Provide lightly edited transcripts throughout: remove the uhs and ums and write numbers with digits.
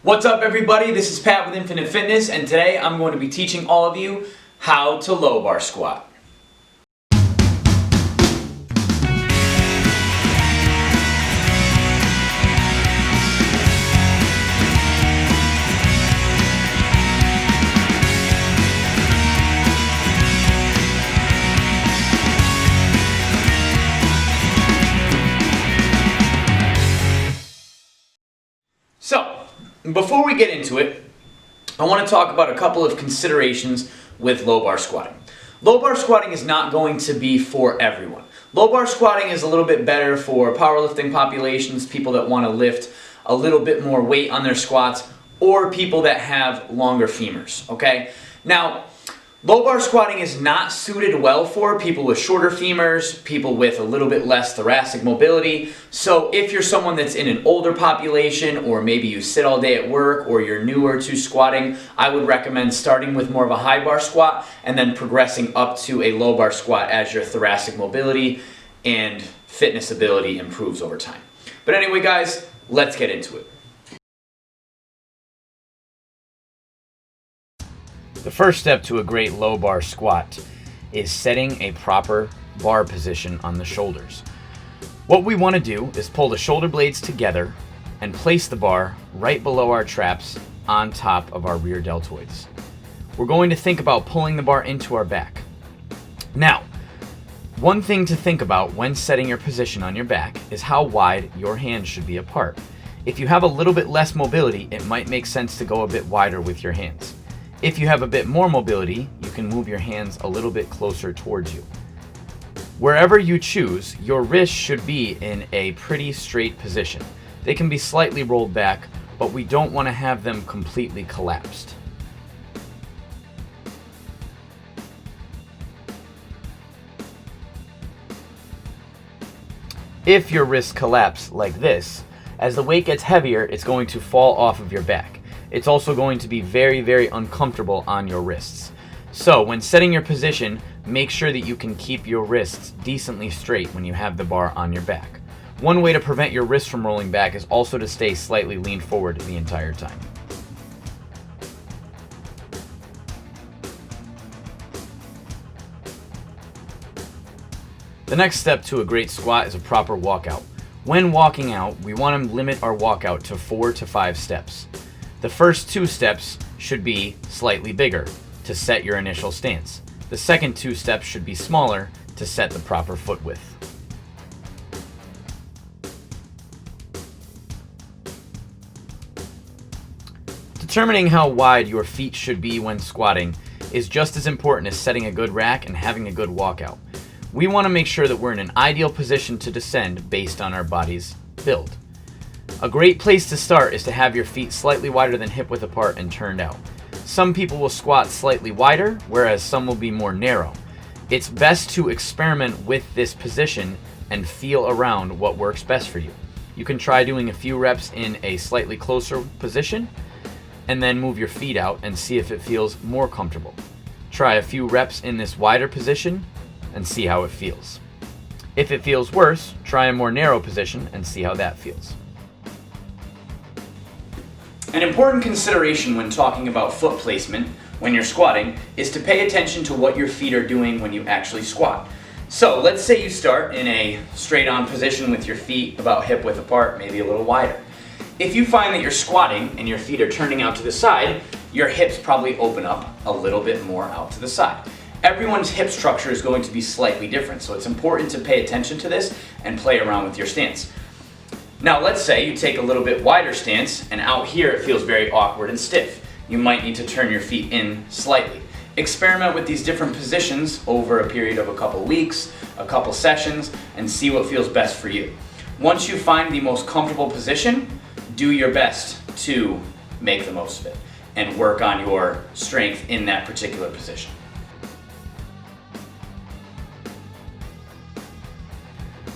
What's up, everybody? This is Pat with Infinite Fitness, and today I'm going to be teaching all of you how to low bar squat. So, before we get into it, I want to talk about a couple of considerations with low bar squatting. Low bar squatting is not going to be for everyone. Low bar squatting is a little bit better for powerlifting populations, people that want to lift a little bit more weight on their squats, or people that have longer femurs, okay? Now, low bar squatting is not suited well for people with shorter femurs, people with a little bit less thoracic mobility. So if you're someone that's in an older population, or maybe you sit all day at work, or you're newer to squatting, I would recommend starting with more of a high bar squat and then progressing up to a low bar squat as your thoracic mobility and fitness ability improves over time. But anyway, guys, let's get into it. The first step to a great low bar squat is setting a proper bar position on the shoulders. What we want to do is pull the shoulder blades together and place the bar right below our traps on top of our rear deltoids. We're going to think about pulling the bar into our back. Now, one thing to think about when setting your position on your back is how wide your hands should be apart. If you have a little bit less mobility, it might make sense to go a bit wider with your hands. If you have a bit more mobility, you can move your hands a little bit closer towards you. Wherever you choose, your wrists should be in a pretty straight position. They can be slightly rolled back, but we don't want to have them completely collapsed. If your wrists collapse like this, as the weight gets heavier, it's going to fall off of your back. It's also going to be very, very uncomfortable on your wrists. So when setting your position, make sure that you can keep your wrists decently straight when you have the bar on your back. One way to prevent your wrists from rolling back is also to stay slightly leaned forward the entire time. The next step to a great squat is a proper walkout. When walking out, we want to limit our walkout to 4 to 5 steps. The first 2 steps should be slightly bigger to set your initial stance. The second 2 steps should be smaller to set the proper foot width. Determining how wide your feet should be when squatting is just as important as setting a good rack and having a good walkout. We want to make sure that we're in an ideal position to descend based on our body's build. A great place to start is to have your feet slightly wider than hip width apart and turned out. Some people will squat slightly wider, whereas some will be more narrow. It's best to experiment with this position and feel around what works best for you. You can try doing a few reps in a slightly closer position and then move your feet out and see if it feels more comfortable. Try a few reps in this wider position and see how it feels. If it feels worse, try a more narrow position and see how that feels. An important consideration when talking about foot placement when you're squatting is to pay attention to what your feet are doing when you actually squat. So let's say you start in a straight on position with your feet about hip width apart, maybe a little wider. If you find that you're squatting and your feet are turning out to the side, your hips probably open up a little bit more out to the side. Everyone's hip structure is going to be slightly different, so it's important to pay attention to this and play around with your stance. Now let's say you take a little bit wider stance and out here it feels very awkward and stiff. You might need to turn your feet in slightly. Experiment with these different positions over a period of a couple weeks, a couple sessions, and see what feels best for you. Once you find the most comfortable position, do your best to make the most of it and work on your strength in that particular position.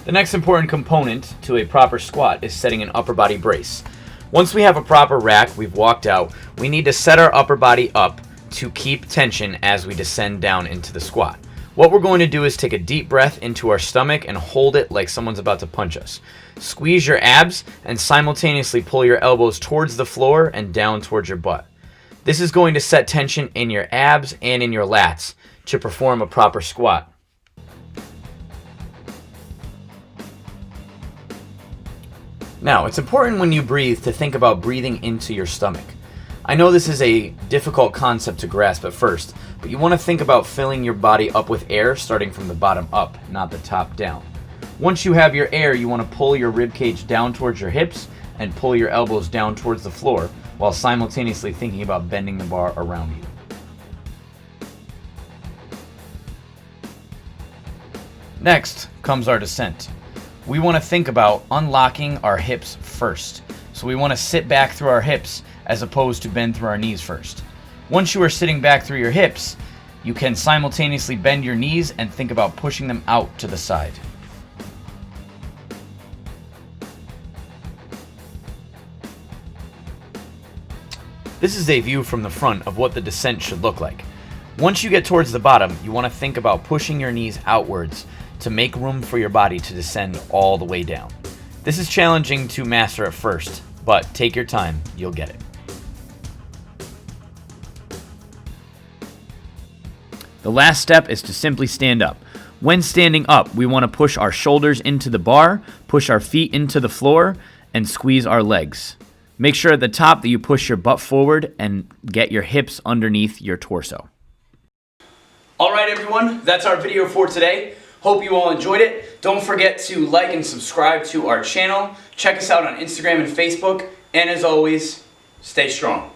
The next important component to a proper squat is setting an upper body brace. Once we have a proper rack, we've walked out, we need to set our upper body up to keep tension as we descend down into the squat. What we're going to do is take a deep breath into our stomach and hold it like someone's about to punch us. Squeeze your abs and simultaneously pull your elbows towards the floor and down towards your butt. This is going to set tension in your abs and in your lats to perform a proper squat. Now, it's important when you breathe to think about breathing into your stomach. I know this is a difficult concept to grasp at first, but you want to think about filling your body up with air starting from the bottom up, not the top down. Once you have your air, you want to pull your rib cage down towards your hips and pull your elbows down towards the floor while simultaneously thinking about bending the bar around you. Next comes our descent. We want to think about unlocking our hips first. So we want to sit back through our hips as opposed to bend through our knees first. Once you are sitting back through your hips, you can simultaneously bend your knees and think about pushing them out to the side. This is a view from the front of what the descent should look like. Once you get towards the bottom, you want to think about pushing your knees outwards to make room for your body to descend all the way down. This is challenging to master at first, but take your time, you'll get it. The last step is to simply stand up. When standing up, we want to push our shoulders into the bar, push our feet into the floor, and squeeze our legs. Make sure at the top that you push your butt forward and get your hips underneath your torso. All right, everyone, that's our video for today. Hope you all enjoyed it. Don't forget to like and subscribe to our channel. Check us out on Instagram and Facebook. And as always, stay strong.